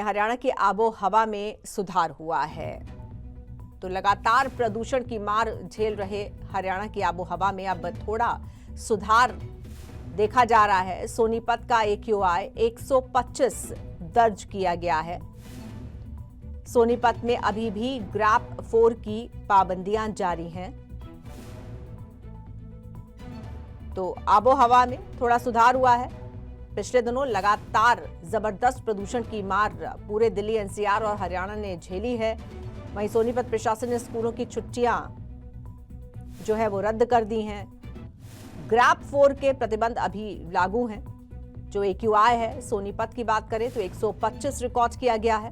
हरियाणा की आबो हवा में सुधार हुआ है। तो लगातार प्रदूषण की मार झेल रहे हरियाणा की आबो हवा में अब थोड़ा सुधार देखा जा रहा है। सोनीपत का AQI 125 दर्ज किया गया है। सोनीपत में अभी भी ग्रैप 4 की पाबंदियां जारी हैं। तो आबो हवा में थोड़ा सुधार हुआ है। पिछले दिनों लगातार जबरदस्त प्रदूषण की मार पूरे दिल्ली, NCR और हरियाणा ने झेली है। वहीं सोनीपत प्रशासन ने स्कूलों की छुट्टियां जो है वो रद्द कर दी हैं। ग्रैप 4 के प्रतिबंध अभी लागू हैं। जो AQI है, सोनीपत की बात करें तो 125 रिकॉर्ड किया गया है।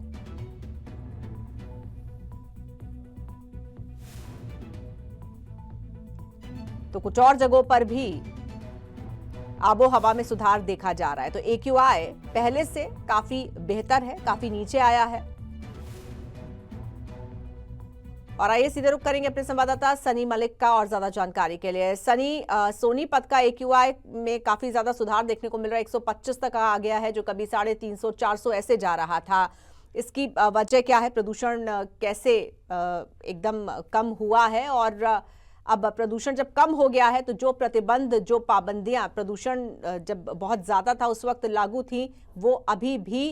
तो कुछ और जगहों पर भी आबो हवा में सुधार देखा जा रहा है। तो AQI पहले से काफी बेहतर है, काफी नीचे आया है। और आइए सीधे रुख करेंगे अपने संवाददाता सनी मलिक का और ज्यादा जानकारी के लिए। सनी, सोनीपत का AQI में काफी ज्यादा सुधार देखने को मिल रहा है। 125 तक आ गया है, जो कभी 350, 400 ऐसे जा रहा था। इसकी वजह क्या है? प्रदूषण कैसे एकदम कम हुआ है? और अब प्रदूषण जब कम हो गया है तो जो प्रतिबंध, जो पाबंदियां प्रदूषण जब बहुत ज्यादा था उस वक्त लागू थी, वो अभी भी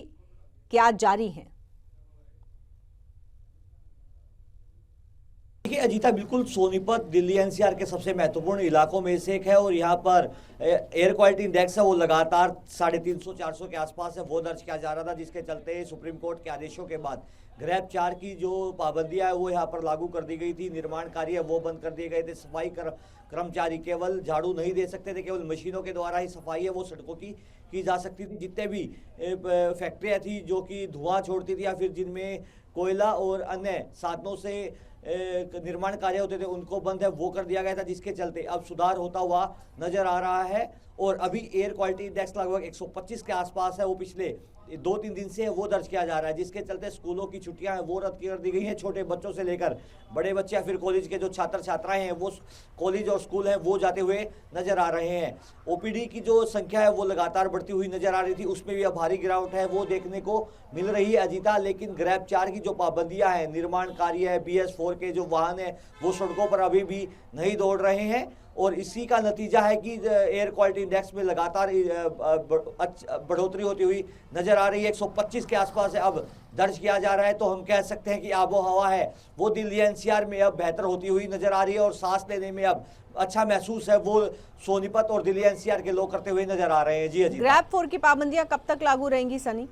क्या जारी हैं? देखिए अजीता, बिल्कुल सोनीपत दिल्ली NCR के सबसे महत्वपूर्ण इलाकों में से एक है और यहाँ पर एयर क्वालिटी इंडेक्स है वो लगातार 350, 400 के आसपास है, वो दर्ज किया जा रहा था, जिसके चलते सुप्रीम कोर्ट के आदेशों के बाद ग्रैप 4 की जो पाबंदियां है वो यहाँ पर लागू कर दी गई थी। निर्माण कार्य वो बंद कर दिए गए थे। सफाई कर्मचारी केवल झाड़ू नहीं दे सकते थे, केवल मशीनों के द्वारा ही सफाई है वो सड़कों की जा सकती थी। जितने भी फैक्ट्रियाँ थी जो कि धुआं छोड़ती थी या फिर जिनमें कोयला और अन्य साधनों से निर्माण कार्य होते थे, उनको बंद है वो कर दिया गया था, जिसके चलते अब सुधार होता हुआ नजर आ रहा है। और अभी एयर क्वालिटी इंडेक्स लगभग 125 के आसपास है, वो पिछले 2-3 दिन से वो दर्ज किया जा रहा है, जिसके चलते स्कूलों की छुट्टियां हैं वो रद्द कर दी गई हैं। छोटे बच्चों से लेकर बड़े बच्चे या फिर कॉलेज के जो छात्र छात्राएं हैं वो कॉलेज और स्कूल हैं वो जाते हुए नजर आ रहे हैं। OPD की जो संख्या है वो लगातार बढ़ती हुई नजर आ रही थी, उसमें भी अब भारी गिरावट है वो देखने को मिल रही है अजीता। लेकिन ग्रैप 4 की जो पाबंदियां हैं, निर्माण कार्य है, BS4 के जो वाहन है वो सड़कों पर अभी भी नहीं दौड़ रहे हैं। और इसी का नतीजा है कि एयर क्वालिटी इंडेक्स में लगातार बढ़ोतरी होती हुई नजर आ रही है। 125 के आसपास है अब दर्ज किया जा रहा है। तो हम कह सकते हैं कि आबो हवा है वो दिल्ली NCR में अब बेहतर होती हुई नजर आ रही है और सांस लेने में अब अच्छा महसूस है वो सोनीपत और दिल्ली NCR के लोग करते हुए नजर आ रहे हैं। जी अजीत, ग्रैप 4 की पाबंदियां कब तक लागू रहेंगी सनी?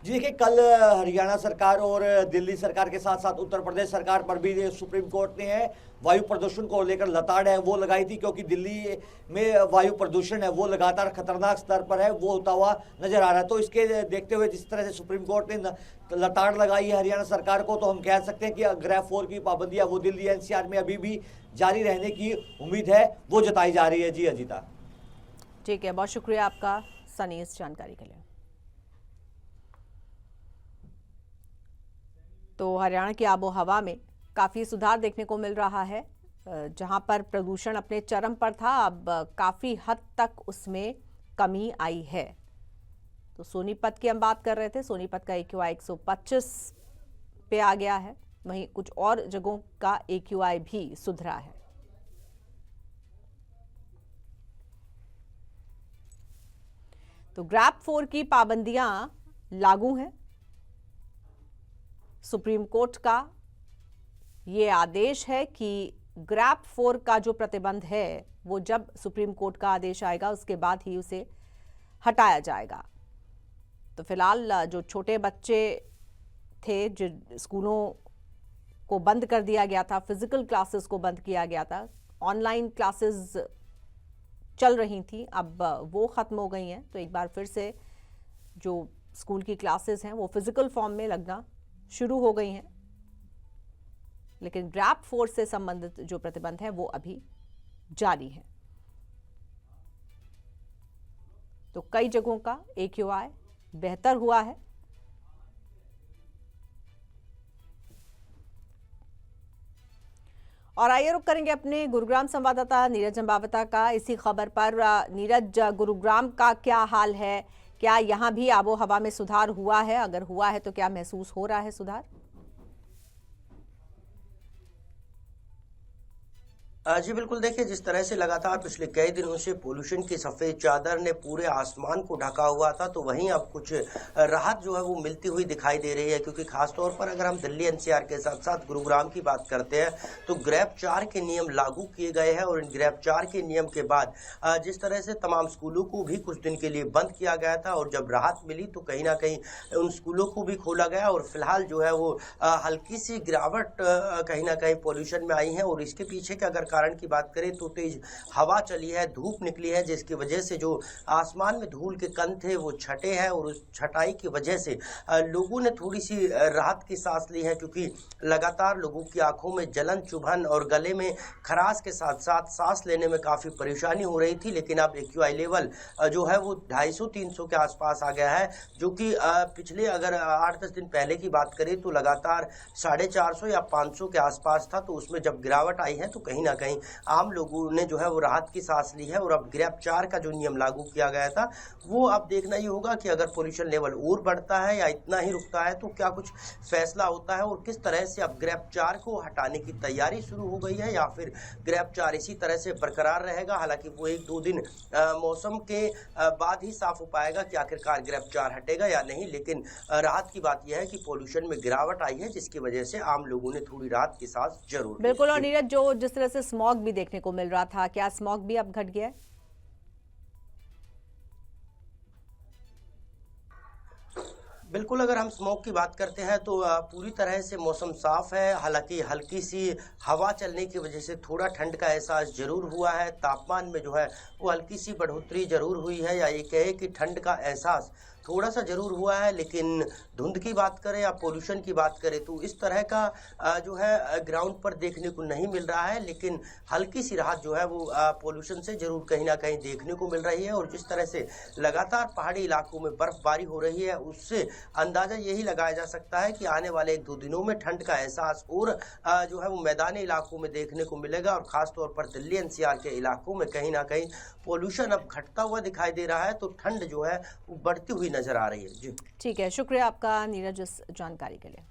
जी देखिए, कल हरियाणा सरकार और दिल्ली सरकार के साथ साथ उत्तर प्रदेश सरकार पर भी सुप्रीम कोर्ट ने वायु प्रदूषण को लेकर लताड़ है वो लगाई थी, क्योंकि दिल्ली में वायु प्रदूषण है वो लगातार खतरनाक स्तर पर है वो होता हुआ नजर आ रहा है। तो इसके देखते हुए जिस तरह से सुप्रीम कोर्ट ने लताड़ लगाई है हरियाणा सरकार को, तो हम कह सकते हैं कि ग्रैप 4 की पाबंदियां वो दिल्ली NCR में अभी भी जारी रहने की उम्मीद है वो जताई जा रही है। जी अजीता, ठीक है, बहुत शुक्रिया आपका सनी इस जानकारी के लिए। तो हरियाणा की आबो हवा में काफ़ी सुधार देखने को मिल रहा है। जहां पर प्रदूषण अपने चरम पर था, अब काफ़ी हद तक उसमें कमी आई है। तो सोनीपत की हम बात कर रहे थे, सोनीपत का AQI 125 पे आ गया है। वहीं कुछ और जगहों का AQI भी सुधरा है। तो ग्रैप 4 की पाबंदियां लागू हैं। सुप्रीम कोर्ट का ये आदेश है कि ग्रैप 4 का जो प्रतिबंध है वो जब सुप्रीम कोर्ट का आदेश आएगा उसके बाद ही उसे हटाया जाएगा। तो फिलहाल जो छोटे बच्चे थे, जो स्कूलों को बंद कर दिया गया था, फिजिकल क्लासेस को बंद किया गया था, ऑनलाइन क्लासेस चल रही थी, अब वो खत्म हो गई हैं। तो एक बार फिर से जो स्कूल की क्लासेस हैं वो फिजिकल फॉर्म में लगना शुरू हो गई हैं। लेकिन ग्रैप 4 से संबंधित जो प्रतिबंध है वो अभी जारी है। तो कई जगहों का AQI बेहतर हुआ है। और आइए रुक करेंगे अपने गुरुग्राम संवाददाता नीरज अंबावता का इसी खबर पर। नीरज, गुरुग्राम का क्या हाल है? क्या यहाँ भी आबो हवा में सुधार हुआ है? अगर हुआ है तो क्या महसूस हो रहा है सुधार? जी बिल्कुल, देखिए जिस तरह से लगातार पिछले कई दिनों से पोल्यूशन की सफ़ेद चादर ने पूरे आसमान को ढका हुआ था, तो वहीं अब कुछ राहत जो है वो मिलती हुई दिखाई दे रही है, क्योंकि खास तौर पर अगर हम दिल्ली एनसीआर के साथ साथ गुरुग्राम की बात करते हैं तो ग्रैप 4 के नियम लागू किए गए हैं। और इन ग्रैप 4 के नियम के बाद जिस तरह से तमाम स्कूलों को भी कुछ दिन के लिए बंद किया गया था, और जब राहत मिली तो कहीं ना कहीं उन स्कूलों को भी खोला गया, और फिलहाल जो है वो हल्की सी गिरावट कहीं ना कहीं पोल्यूशन में आई है। और इसके पीछे के अगर कारण की बात करें तो तेज हवा चली है, धूप निकली है, जिसकी वजह से जो आसमान में धूल के कण थे वो छटे हैं, और उस छटाई की वजह से लोगों ने थोड़ी सी राहत की सांस ली है, क्योंकि लगातार लोगों की आंखों में जलन, चुभन और गले में खराश के साथ साथ सांस लेने में काफ़ी परेशानी हो रही थी। लेकिन अब AQI लेवल जो है वो 250-300 के आसपास आ गया है, जो कि पिछले अगर 8-10 दिन पहले की बात करें तो लगातार 450 या 500 के आसपास था। तो उसमें जब गिरावट आई है तो कहीं ना कहीं आम लोगों ने जो है वो राहत की सांस ली है। और अब ग्रैप 4 का जो नियम लागू किया गया था वो अब देखना ही होगा कि अगर पोल्यूशन लेवल और बढ़ता है या इतना ही रुकता है तो क्या कुछ फैसला होता है, और किस तरह से अब ग्रैप 4 को हटाने की तैयारी शुरू हो गई है, या फिर ग्रैप 4 इसी तरह से बरकरार रहेगा। हालांकि वो 1-2 दिन मौसम के बाद ही साफ हो पाएगा कि आखिरकार ग्रैप 4 हटेगा या नहीं। लेकिन राहत की बात यह है कि पोल्यूशन में गिरावट आई है, जिसकी वजह से आम लोगों ने थोड़ी राहत की सांस जरूर ली। बिल्कुल। और नीरज, जो जिस तरह से स्मॉग भी देखने को मिल रहा था, क्या स्मॉग भी अब घट गया है? बिल्कुल, अगर हम स्मोक की बात करते हैं तो पूरी तरह से मौसम साफ है। हालांकि हल्की सी हवा चलने की वजह से थोड़ा ठंड का एहसास जरूर हुआ है। तापमान में जो है वो हल्की सी बढ़ोतरी जरूर हुई है, या ये कहे कि ठंड का एहसास थोड़ा सा जरूर हुआ है। लेकिन धुंध की बात करें या पोल्यूशन की बात करें तो इस तरह का जो है ग्राउंड पर देखने को नहीं मिल रहा है। लेकिन हल्की सी राहत जो है वो पोल्यूशन से जरूर कहीं ना कहीं देखने को मिल रही है। और जिस तरह से लगातार पहाड़ी इलाकों में बर्फबारी हो रही है, उससे अंदाजा यही लगाया जा सकता है कि आने वाले 1-2 दिनों में ठंड का एहसास और जो है वो मैदानी इलाकों में देखने को मिलेगा। और खासतौर पर दिल्ली एनसीआर के इलाकों में कहीं ना कहीं पोल्यूशन अब घटता हुआ दिखाई दे रहा है, तो ठंड जो है वो बढ़ती हुई नजर आ रही है। जी ठीक है, शुक्रिया आपका नीरज इस जानकारी के लिए।